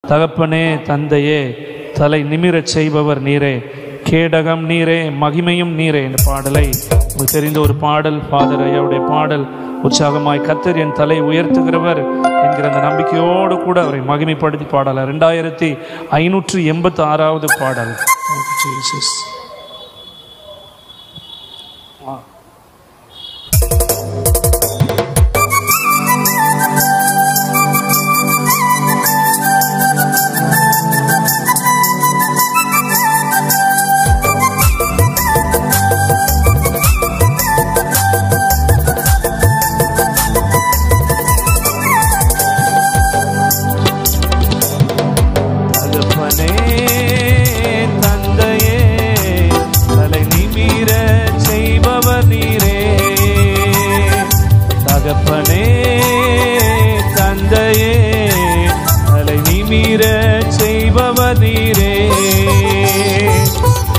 தகப்பனே தந்தையே தலை நிமிரச் செய்பவர் நீரே, கேடகம் நீரே, மகிமையும் நீரே என்ற பாடலை உங்களுக்கு தெரிந்த ஒரு பாடல். ஃபாதர் ஐயாவுடைய பாடல் உற்சாகமாய் கர்த்தர் என் தலை உயர்த்துகிறவர் என்கிற அந்த நம்பிக்கையோடு கூட அவரை மகிமைப்படுத்தி பாடல 2586வது பாடல்.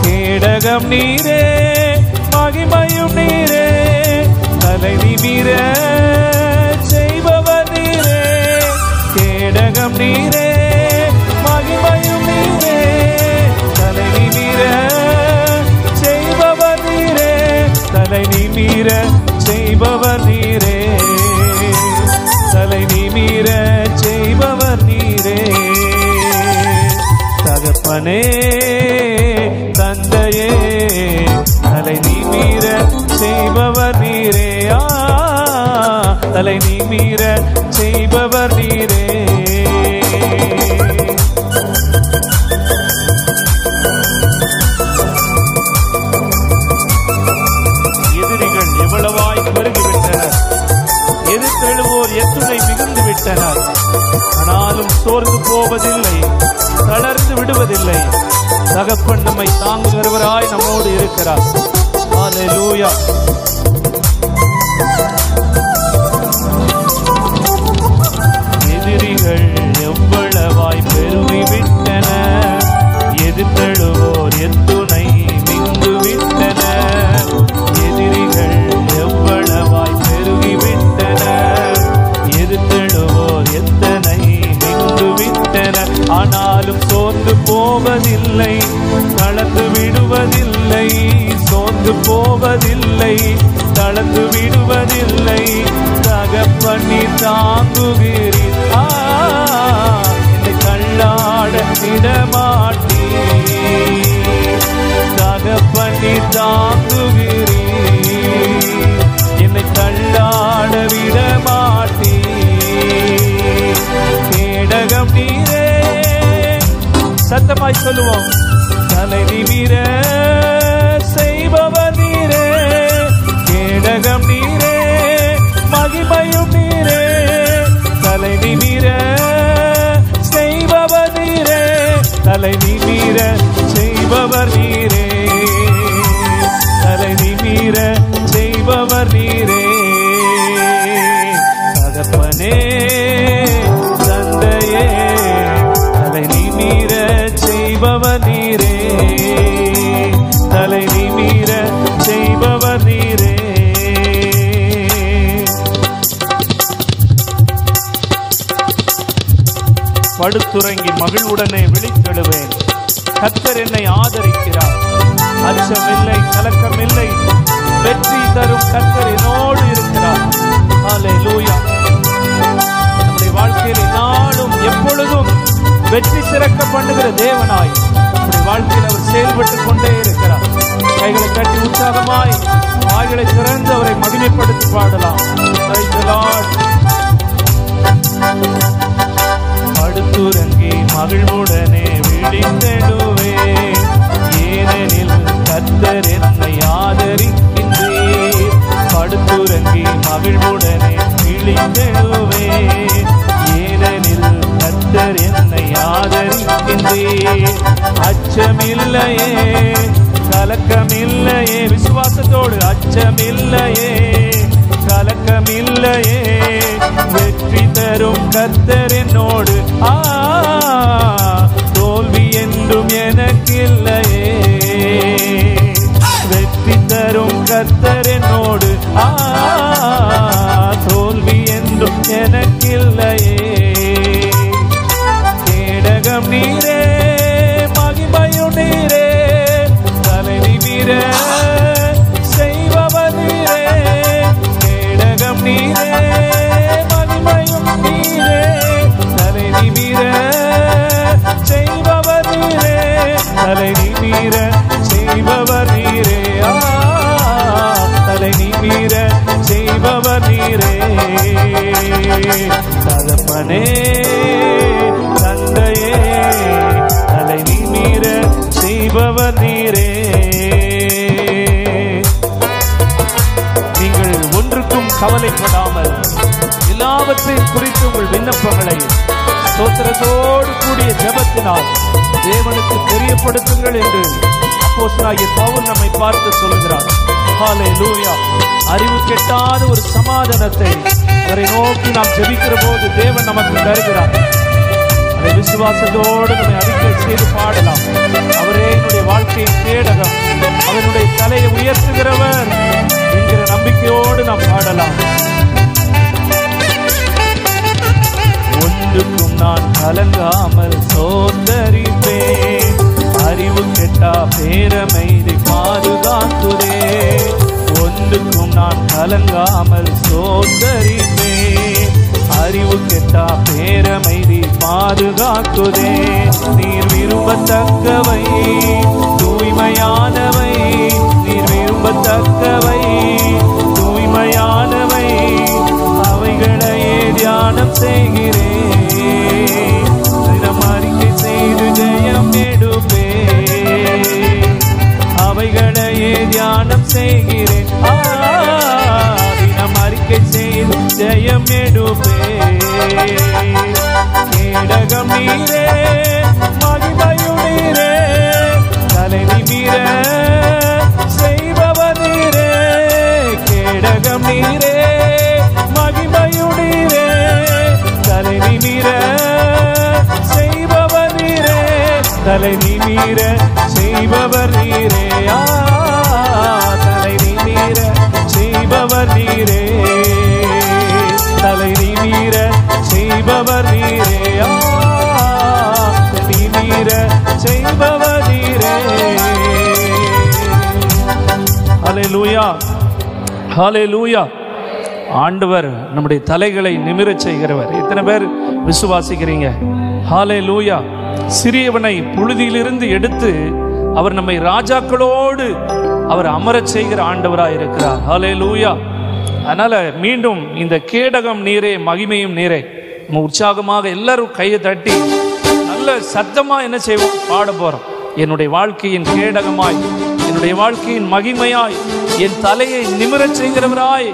கேடகம் நீரே, மகிமையும் நீரே, தலை நிமிர செய்பவர் நீரே. கேடகம் நீரே, மகிமையும் நீரே, தலை நிமிர செய்பவர் நீரே. தலை நிமிர செய்பவர் நீரே, தலை நிமிர செய்பவர் நீரே. தகப்பனே தந்தையே தலை நிமிர செய்பவர் நீரே, தலை நிமிர செய்பவர் நீரே. எதிரிகள் எவ்வளவாய் பெருகிவிட்டனர், எதிர்த்தெழுவோர் எத்துணை மிகுந்து விட்டனர். ஆனாலும் சோர்ந்து போவதில்லை, தளர்ந்து விடுவதில்லை. தகப்பன் நம்மை தாங்குகிறவராய் நம்மோடு இருக்கிறார். ஹல்லேலூயா. எதிரிகள் எவ்வளவாய் பெருகிவிட்டனர், எதிர்த்தெழுவோர் எத்துணை மிகுந்து விட்டனர். எதிரிகள் எவ்வளவாய் பெருகிவிட்டனர், எதிர்த்தெழுவோர் எத்தனை மிகுந்து விட்டனர். ஆனாலும் சோர்ந்து போவதில்லை, தளர்ந்து விடுவதில்லை. சோர்ந்து போவதில்லை, தளர்ந்து விடுவதில்லை. தகப்பனி தாங்குகிறீர், என்னை தள்ளாட விடமாட்டீர். தகப்பனி தாங்குகிறீர், என்னை தள்ளாட விடமாட்டீர். கேடகம் நீரே, சத்தமாய் சொல்லுவோம். தலை நிமிர செய்பவர் நீரே, கேடகம் நீரே, மகிமையும் நீரே. தலை நிமிர செய்பவர் நீரே, தலை நிமிர செய்பவர் நீரே, தலை நிமிர செய்பவர் நீரே. தகப்பனே தந்தையே தலை நிமிர செய்பவர் நீரே, தலை நிமிர செய்பவர் நீரே. படுத்துறங்கி மகிழ்வுடனே விழித்தெழுவேன், கர்த்தர் என்னை ஆதரிக்கிறார். அச்சமில்லை, கலக்கமில்லை, வெற்றி தரும் கர்த்தர் என்னோடு இருக்கிறார். ஹல்லேலூயா. நம்முடைய வாழ்க்கையில் நாளும் எப்பொழுதும் வெற்றி சிறக்க பண்ணுகிற தேவனாய் நம்முடைய வாழ்க்கையில் அவர் செயல்பட்டுக் கொண்டே இருக்கிறார். கைகளை கட்டி உற்சாகமாய் வாய்களை திறந்து அவரை மகிமைப்படுத்தி பாடலாம். Praise the Lord. படுத்துறங்கி மகிழ்வுடனே விழித்தெழுவேன், ஏனெனில் கர்த்தர் என்னை ஆதரிக்கின்றீர். படுத்துறங்கி மகிழ்வுடனே விழித்தெழுவேன், ஏனெனில் கர்த்தர் என்னை ஆதரிக்கின்றீர். அச்சமில்லையே, கலக்கமில்லையே, விசுவாசத்தோடு அச்சமில்லையே, கலக்கமில்லையே. வெற்றி தரும் கர்த்தர் என்னோடு, தோல்வி என்றும் எனக்கில்லையே. வெற்றி தரும் கர்த்தர் என்னோடு, தோல்வி என்றும் எனக்கில்லையே. கேடகம் கேடகம் நீரே மகிமையும் நீரே தலை நிமிர செய்பவர் நீரே கேடகம் நீரே மகிமையும் நீரே தலை நிமிர செய்பவர் நீரே தலை நிமிர செய்பவர் நீரே தலை நிமிர செய்பவர் நீரே தகப்பனே தந்தையே தலை நிமிர செய்பவர் நீரே. நீங்கள் ஒன்றுக்கும் கவலைப்படாமல் எல்லாவற்றையும் குறித்து உங்கள் விண்ணப்பங்களை ஸ்தோத்திரத்தோடு கூடிய ஜெபத்தினால் தேவனுக்கு தெரியப்படுத்துங்கள் என்று அப்போஸ்தலனாகிய பவுல் நம்மை பார்த்து சொல்கிறார். ஹல்லேலூயா. அறிவு கெட்டாத ஒரு சமாதானத்தை அவரை நோக்கி நாம் ஜெபிக்கிற போது தேவன் நமக்கு தருகிறார். அதை விசுவாசத்தோடு நம்மை அறிக்கை செய்து பாடலாம். அவரே என்னுடைய வாழ்க்கையின் கேடகம், அவனுடைய தலையை உயர்த்துகிறவர் என்கிற நம்பிக்கையோடு நாம் பாடலாம். ஒன்றுக்கும் நான் கலங்காமல் சோதரிப்பேன், அறிவு கெட்டா பேரமைதி பாதுகாத்துதே. ஒன்றுக்கும் நான் கலங்காமல் சோதரிப்பேன், அறிவு கெட்டா பேரமைதி பாதுகாக்குதே. நீர் விரும்பத்தக்கவை தூய்மையானவை, நீர் விரும்பத்தக்கவை தூய்மையானவை, அவைகளையே தியானம் செய்கிறேன். தினம் அறிக்கை செய்து ஜெயம் எடுப்பேன், அவைகளையே தியானம் செய்கிறேன். தினம் அறிக்கை செய்து ஜெயம் எடுப்பேன். கேடகம் நீரே மகிமையும் நீரே தலை நிமிர செய்பவர் நீரே. கேடகம் நீரே மகிமையும் நீரே தலை நிமிர செய்பவர் நீரே. தலை நிமிர செய்பவர் நீரே தலை நிமிர செய்பவர் நீரே. தலை நிமிர செய்பவர் நீரே நிமிர செய்பவர் நீரே. ஹல்லேலூயா ஹல்லேலூயா. ஆண்டவர் நம்முடைய தலைகளை நிமிர செய்கிறவர். எத்தனை பேர் விசுவாசிக்கிறீங்க? ஹல்லேலூயா. சிறியவனை புழுதியிலிருந்து எடுத்து அவர் நம்மை ராஜாக்களோடு அவர் அமரச் செய்கிற ஆண்டவராய் இருக்கிறார். ஹல்லேலூயா. அதனால மீண்டும் இந்த கேடகம் நீரே மகிமையும் நீரே நம்ம உற்சாகமாக எல்லாரும் கையை தட்டி நல்ல சத்தமா என்ன செய்வோம்? பாட போறோம். என்னுடைய வாழ்க்கையின் கேடகமாய், என்னுடைய வாழ்க்கையின் மகிமையாய், என் தலையை நிமிரச் செய்கிறவராய்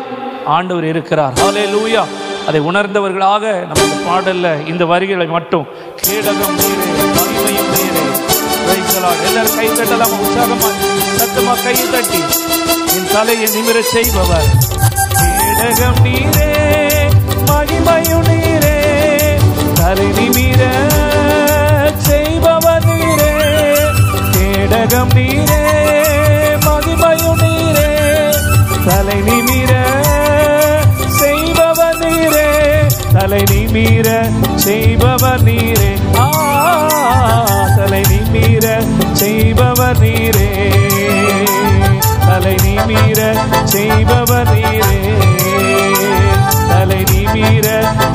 ஆண்டவர் இருக்கிறார். ஹல்லேலூயா. அதை உணர்ந்தவர்களாக நம்ம பாடல்ல இந்த வரிகளை மட்டும் கேடகம் நீரே மகிமையும் நீரே. எல்லாரும் கை தட்டலாம். உற்சாகமா சத்தமா கை தட்டி என் தலையை நிமிர செய்பவர். கேடகம் நீரே மகிமையும் நீரே தலை நிமிர செய்பவர் நீரே. கேடகம் நீரே மகிமையும் நீரே தலை நிமிர செய்பவர் நீரே. தலை நிமிர செய்பவர் நீரே தலை நிமிர செய்பவர் நீரே. தலை நிமிர செய்பவர் நீரே தலை நிமிர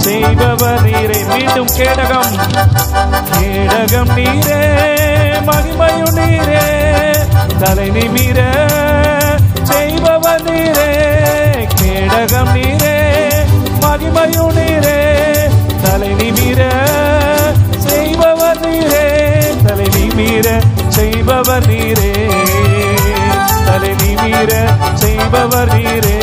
செய்பவர் நீரே. மீண்டும் கேடகம் கேடகம் நீரே மகிமையும் நீரே தலை நிமிர செய்பவர் நீரே. கேடகம் நீரே மகிமையும் நீரே தலை நிமிர செய்பவர் நீரே. தலை நிமிர செய்பவர் நீரே தலை நிமிர செய்பவர் நீரே.